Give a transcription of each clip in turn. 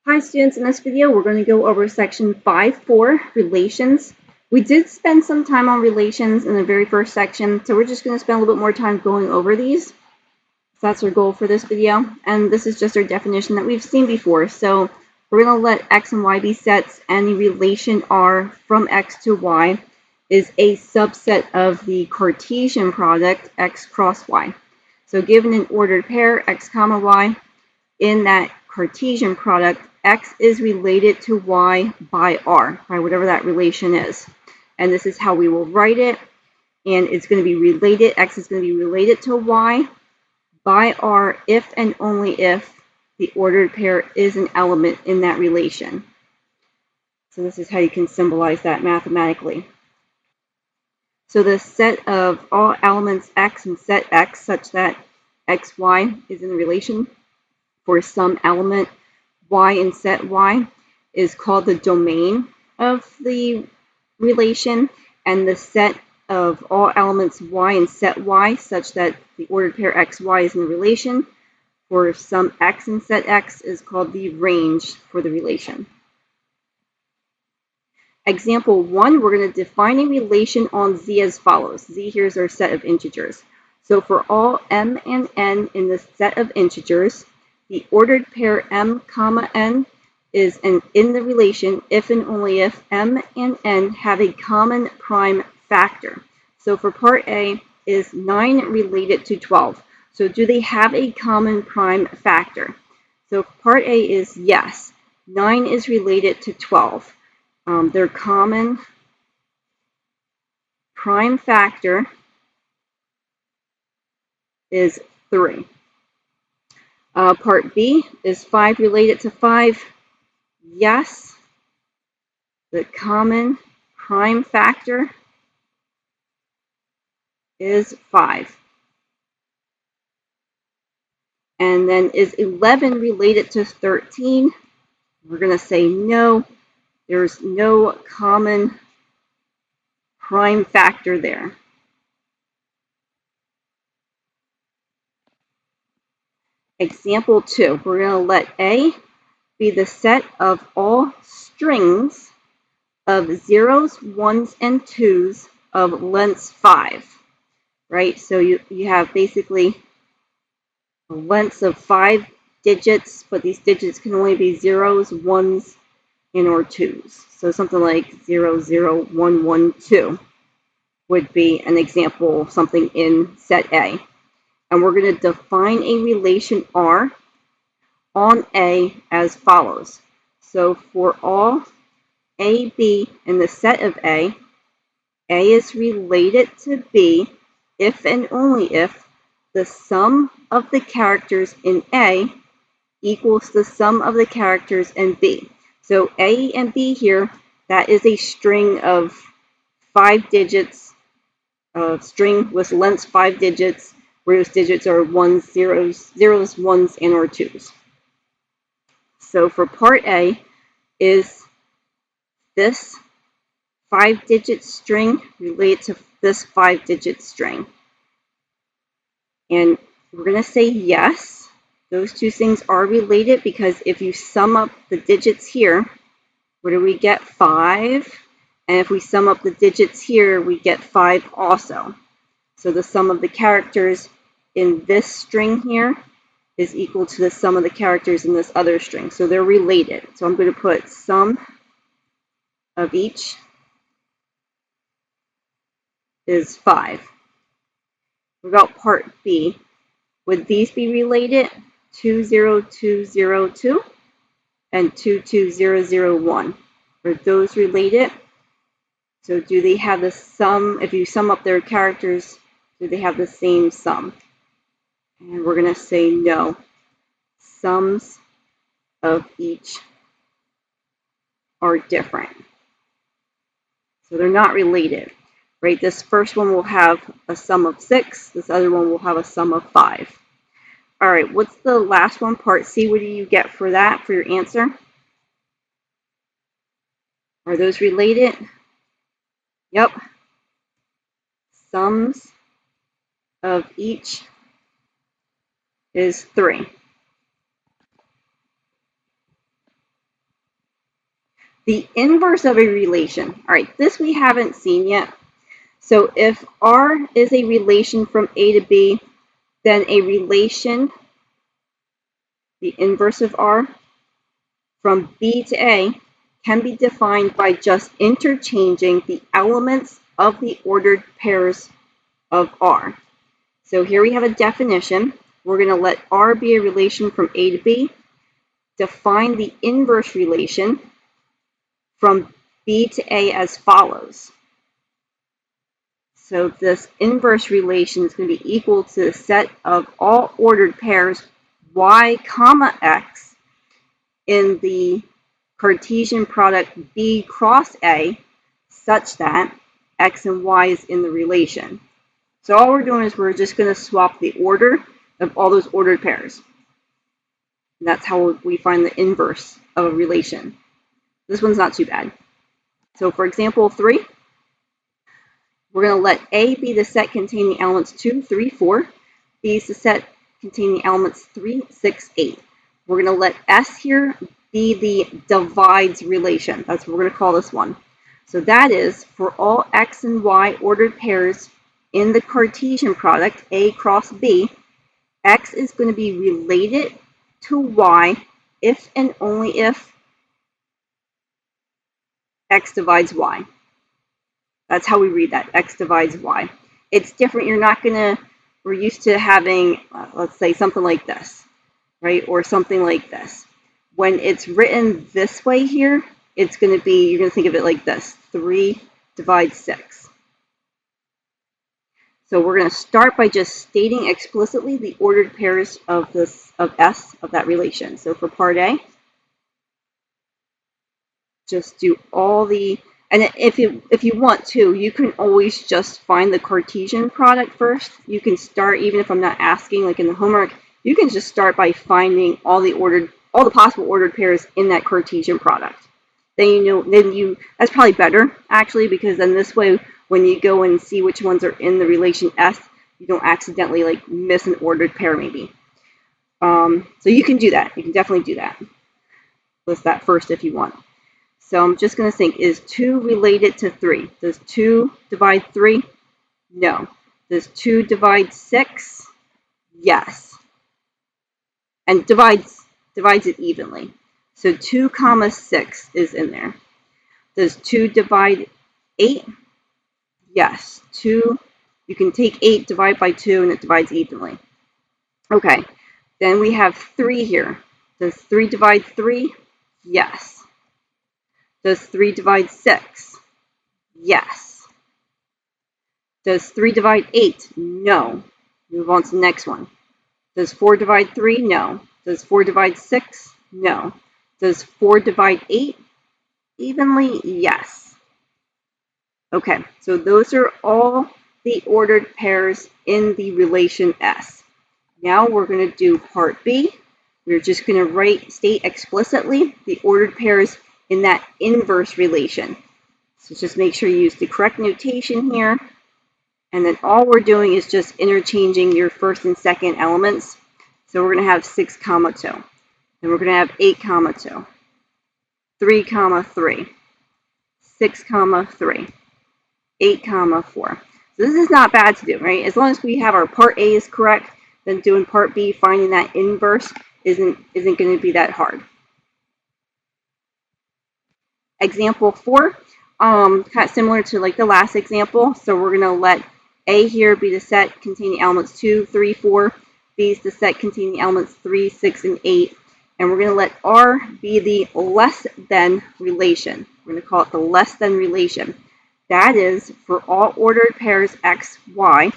Hi students, in this video we're going to go over section 5.4, relations. We did spend some time on relations in the very first section, so we're just going to spend a little bit more time going over these. So that's our goal for this video, and this is just our definition that we've seen before. So we're going to let x and y be sets, and the relation R from x to y is a subset of the Cartesian product x cross y. So given an ordered pair, x comma y, in that Cartesian product, x is related to y by r, by whatever that relation is. And this is how we will write it. And it's going to be related, x is going to be related to y by r if and only if the ordered pair is an element in that relation. So this is how you can symbolize that mathematically. So the set of all elements x and set x such that xy is in relation for some element y and set y is called the domain of the relation, and the set of all elements y and set y such that the ordered pair xy is in the relation for some x and set x is called the range for the relation. Example 1, we're going to define a relation on z as follows. Z here is our set of integers. So for all m and n in the set of integers, the ordered pair m comma n is in the relation if and only if m and n have a common prime factor. So for part A is 9 related to 12. So do they have a common prime factor? So part A is yes. 9 is related to 12. Their common prime factor is 3. Part B is 5 related to 5. Yes, the common prime factor is 5. And then is 11 related to 13? We're going to say no. There's no common prime factor there. Example 2, we're going to let A be the set of all strings of zeros, ones, and twos of length 5, right? So you have basically a length of 5 digits, but these digits can only be zeros, ones, and or twos. So something like 0, 0, 1, 1, 2 would be an example of something in set A. And we're going to define a relation R on A as follows. So for all AB in the set of A is related to B if and only if the sum of the characters in A equals the sum of the characters in B. So A and B here, that is a string of 5 digits, a string with length 5 digits, where those digits are ones, zeros, ones, and or twos. So for part A is this 5-digit string related to this 5-digit string. And we're going to say yes, those two things are related because if you sum up the digits here, what do we get? 5. And if we sum up the digits here, we get 5 also. So the sum of the characters in this string here is equal to the sum of the characters in this other string. So they're related. So I'm going to put sum of each is 5. What about part B? Would these be related? 20202 and 22001. Are those related? So do they have the sum? If you sum up their characters, do they have the same sum? And we're going to say no. Sums of each are different. So they're not related, right? This first one will have a sum of 6. This other one will have a sum of 5. All right, what's the last one, part C? What do you get for that, for your answer? Are those related? Yep. Sums of each is 3. The inverse of a relation. All right, this we haven't seen yet. So if R is a relation from A to B, then a relation, the inverse of R, from B to A can be defined by just interchanging the elements of the ordered pairs of R. So here we have a definition. We're going to let R be a relation from A to B, define the inverse relation from B to A as follows. So this inverse relation is going to be equal to the set of all ordered pairs y comma x in the Cartesian product B cross A such that x and y is in the relation. So all we're doing is we're just going to swap the order of all those ordered pairs. And that's how we find the inverse of a relation. This one's not too bad. So for example 3, we're going to let A be the set containing elements 2, 3, 4. B is the set containing elements 3, 6, 8. We're going to let S here be the divides relation. That's what we're going to call this one. So that is for all x and y ordered pairs in the Cartesian product A cross B, x is going to be related to y if and only if x divides y. That's how we read that, x divides y. It's different. You're not going to, we're used to having, let's say, something like this, right? Or something like this. When it's written this way here, it's going to be, you're going to think of it like this, 3 divides 6. So we're going to start by just stating explicitly the ordered pairs of this, of S, of that relation. So for part A, just do all the, and if you want to, you can always just find the Cartesian product first. You can start, even if I'm not asking, like in the homework, you can just start by finding all the possible ordered pairs in that Cartesian product. Then that's probably better actually, because then this way, when you go and see which ones are in the relation S, you don't accidentally like miss an ordered pair maybe. So you can do that. You can definitely do that. List that first if you want. So I'm just going to think, is 2 related to 3? Does 2 divide 3? No. Does 2 divide 6? Yes. And divides it evenly. So 2 comma 6 is in there. Does 2 divide 8? Yes. 2, you can take 8, divide by 2, and it divides evenly. Okay. Then we have 3 here. Does 3 divide 3? Yes. Does 3 divide 6? Yes. Does 3 divide 8? No. Move on to the next one. Does 4 divide 3? No. Does 4 divide 6? No. Does 4 divide 8 evenly? Yes. Okay, so those are all the ordered pairs in the relation S. Now we're going to do part B. We're just going to state explicitly the ordered pairs in that inverse relation. So just make sure you use the correct notation here. And then all we're doing is just interchanging your first and second elements. So we're going to have 6 comma 2. Then we're going to have 8 comma 2. 3 comma 3. 6 comma 3. 8 comma 4. So this is not bad to do, right? As long as we have our part A is correct, then doing part B, finding that inverse isn't going to be that hard. Example 4, kind of similar to like the last example. So we're going to let A here be the set containing elements 2, 3, 4. B is the set containing elements 3, 6, and 8. And we're going to let R be the less than relation. We're going to call it the less than relation. That is, for all ordered pairs x, y,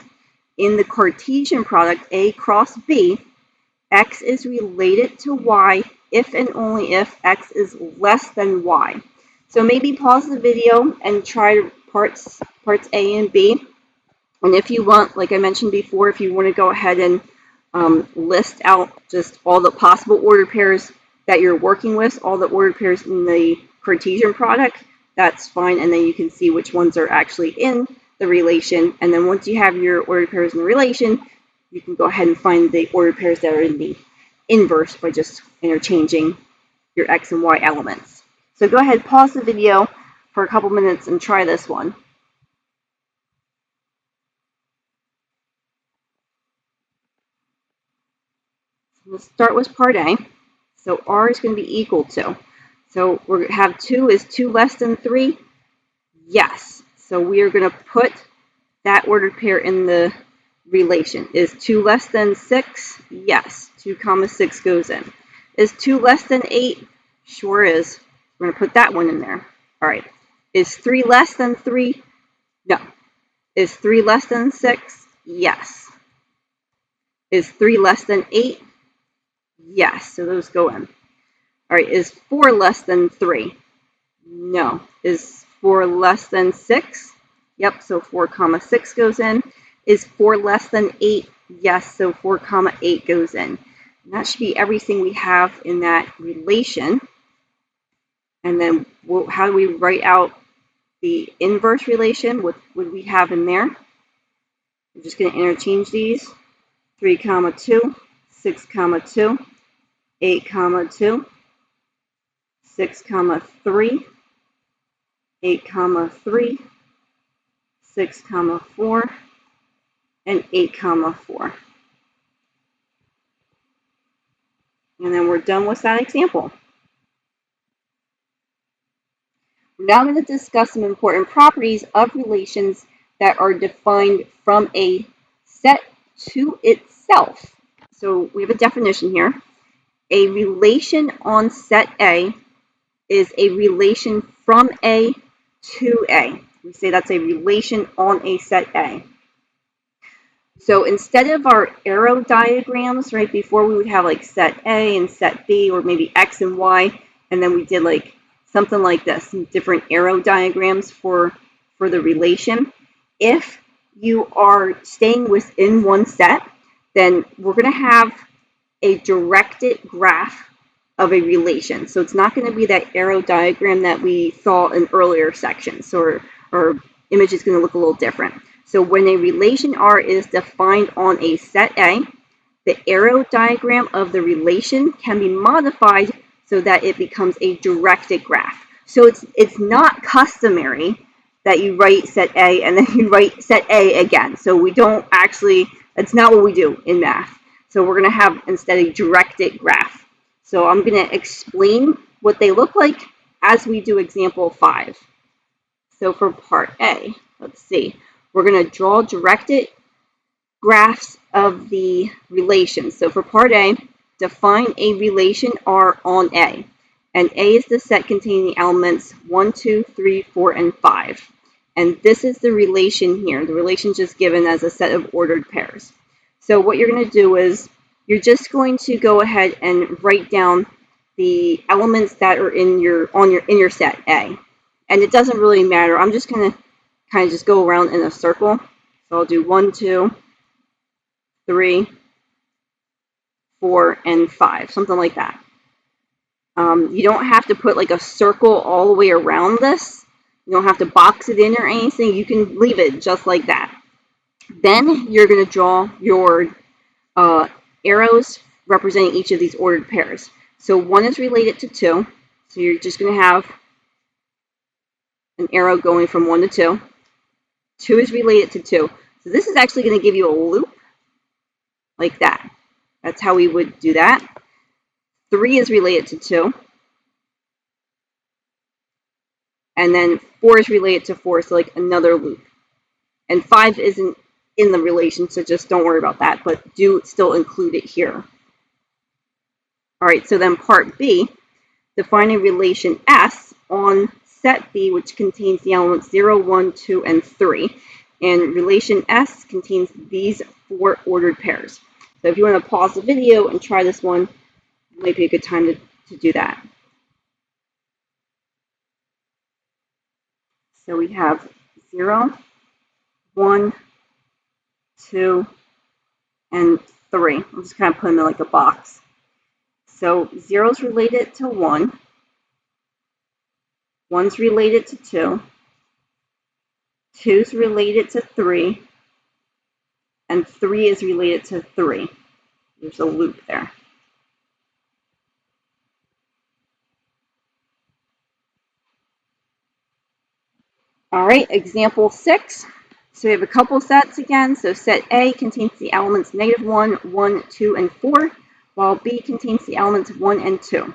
in the Cartesian product A cross B, x is related to y if and only if x is less than y. So maybe pause the video and try parts A and B. And if you want, like I mentioned before, if you want to go ahead and list out just all the possible ordered pairs that you're working with, all the ordered pairs in the Cartesian product, that's fine. And then you can see which ones are actually in the relation. And then once you have your ordered pairs in the relation, you can go ahead and find the ordered pairs that are in the inverse by just interchanging your x and y elements. So go ahead, pause the video for a couple minutes and try this one. We'll start with part A. So R is going to be equal to. So we have 2 is 2 less than 3? Yes. So we are going to put that ordered pair in the relation. Is 2 less than 6? Yes. 2 comma 6 goes in. Is 2 less than 8? Sure is. We're going to put that one in there. All right. Is 3 less than 3? No. Is 3 less than 6? Yes. Is 3 less than 8? Yes. So those go in. All right. Is 4 less than 3? No. Is 4 less than 6? Yep. So 4 comma 6 goes in. Is 4 less than 8? Yes. So 4 comma 8 goes in. And that should be everything we have in that relation. And then how do we write out the inverse relation? What would we have in there? We're just going to interchange these. 3 comma 2, 6 comma 2, 8 comma 2, 6 comma 3, 8 comma 3, 6 comma 4, and 8 comma 4. And then we're done with that example. We're now going to discuss some important properties of relations that are defined from a set to itself. So we have a definition here. A relation on set A is a relation from A to A. We say that's a relation on a set A. So instead of our arrow diagrams, right, before we would have like set A and set B, or maybe X and Y, and then we did like something like this, some different arrow diagrams for the relation. If you are staying within one set, then we're going to have a directed graph of a relation. So it's not going to be that arrow diagram that we saw in earlier sections, or our image is going to look a little different. So when a relation R is defined on a set A, the arrow diagram of the relation can be modified so that it becomes a directed graph. So it's not customary that you write set A and then you write set A again. So we don't actually, that's not what we do in math. So we're going to have instead a directed graph. So I'm going to explain what they look like as we do example 5. So for part A, let's see, we're going to draw directed graphs of the relations. So for part A, define a relation R on A. And A is the set containing the elements 1, 2, 3, 4, and 5. And this is the relation here. The relation is just given as a set of ordered pairs. So what you're going to do is you're just going to go ahead and write down the elements that are in your set A. And it doesn't really matter. I'm just going to kind of just go around in a circle. So I'll do 1, 2, 3, 4, and 5, something like that. You don't have to put like a circle all the way around this. You don't have to box it in or anything. You can leave it just like that. Then you're going to draw your arrows representing each of these ordered pairs. So 1 is related to 2. So you're just going to have an arrow going from 1 to 2. 2 is related to 2. So this is actually going to give you a loop like that. That's how we would do that. 3 is related to 2. And then 4 is related to 4, so like another loop. And 5 isn't in the relation, so just don't worry about that, but do still include it here. All right, so then part B, define a relation S on set B, which contains the elements 0, 1, 2, and 3. And relation S contains these 4 ordered pairs. So if you want to pause the video and try this one, it might be a good time to do that. So we have 0, 1, 2, and 3. I'm just kind of putting them in like a box. So 0 is related to 1, 1's related to 2, 2's related to 3, and 3 is related to 3. There's a loop there. All right, example 6. So we have a couple sets again. So set A contains the elements -1, 1, 2, and 4, while B contains the elements 1 and 2.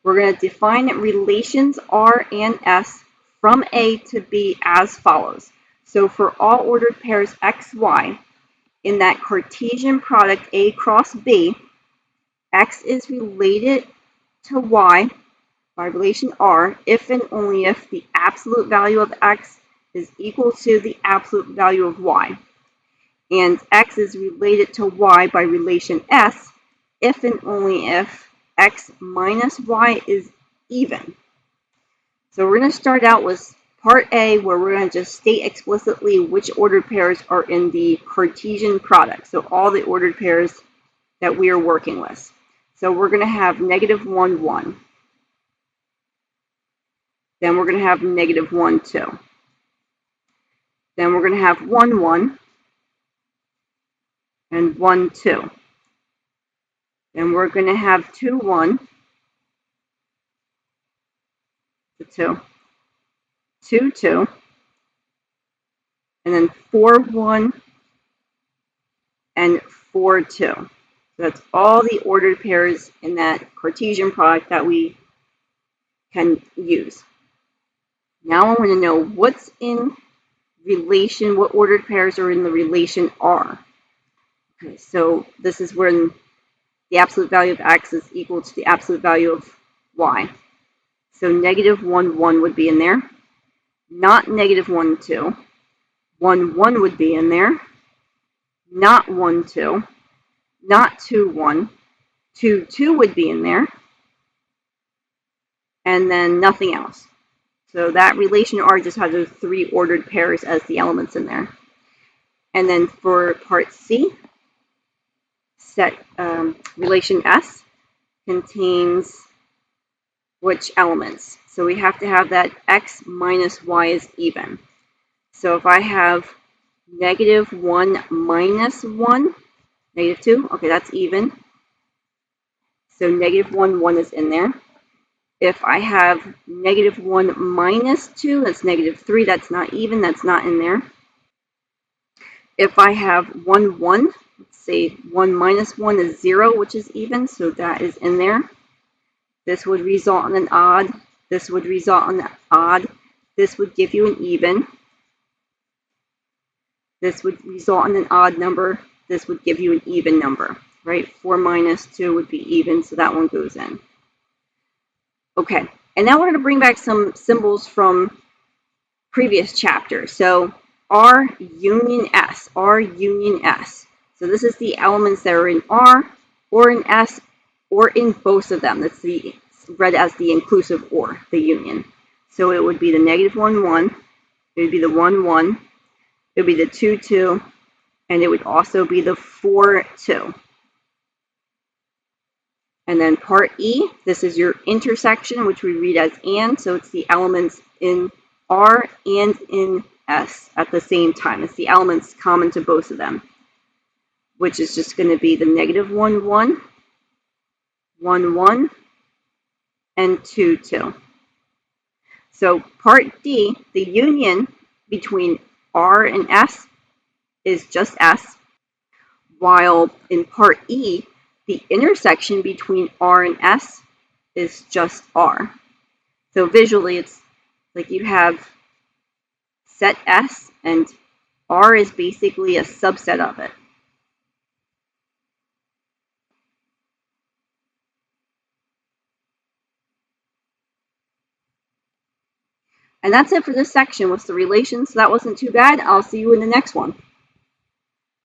We're going to define relations R and S from A to B as follows. So for all ordered pairs X, Y, in that Cartesian product A cross B, X is related to Y by relation R if and only if the absolute value of X is equal to the absolute value of Y. And X is related to Y by relation S if and only if X minus Y is even. So we're going to start out with part A, where we're going to just state explicitly which ordered pairs are in the Cartesian product. So all the ordered pairs that we are working with. So we're going to have -1, 1. Then we're going to have -1, 2. Then we're going to have 1, 1 and 1, 2. Then we're going to have 2, 1 to 2, 2, 2, and then 4, 1 and 4, 2. So that's all the ordered pairs in that Cartesian product that we can use. Now I want to know what's in relation, what ordered pairs are in the relation R. Okay, so this is when the absolute value of X is equal to the absolute value of Y. So -1, 1 would be in there. Not -1, 2. 1, 1 would be in there. Not 1, 2. Not 2, 1. 2, 2 would be in there. And then nothing else. So that relation R just has those 3 ordered pairs as the elements in there. And then for part C, set relation S contains which elements? So we have to have that X minus Y is even. So if I have -1 minus 1, -2, okay, that's even. So -1, 1 is in there. If I have -1 minus 2, that's -3, that's not even, that's not in there. If I have 1, 1, let's say 1 minus 1 is 0, which is even, so that is in there. This would result in an odd. This would result in an odd. This would give you an even. This would result in an odd number. This would give you an even number, right? 4 minus 2 would be even, so that one goes in. Okay, and now we're going to bring back some symbols from previous chapters. So R union S, R union S. So this is the elements that are in R or in S or in both of them. That's the read as the inclusive or, the union. So it would be the -1, 1. It would be the 1, 1. It would be the 2, 2. And it would also be the 4, 2. And then part E, this is your intersection, which we read as and. So it's the elements in R and in S at the same time. It's the elements common to both of them, which is just going to be the -1, 1, 1, 1, and 2, 2. So part D, the union between R and S is just S, while in part E, the intersection between R and S is just R. So visually, it's like you have set S, and R is basically a subset of it. And that's it for this section with the relations. So that wasn't too bad. I'll see you in the next one.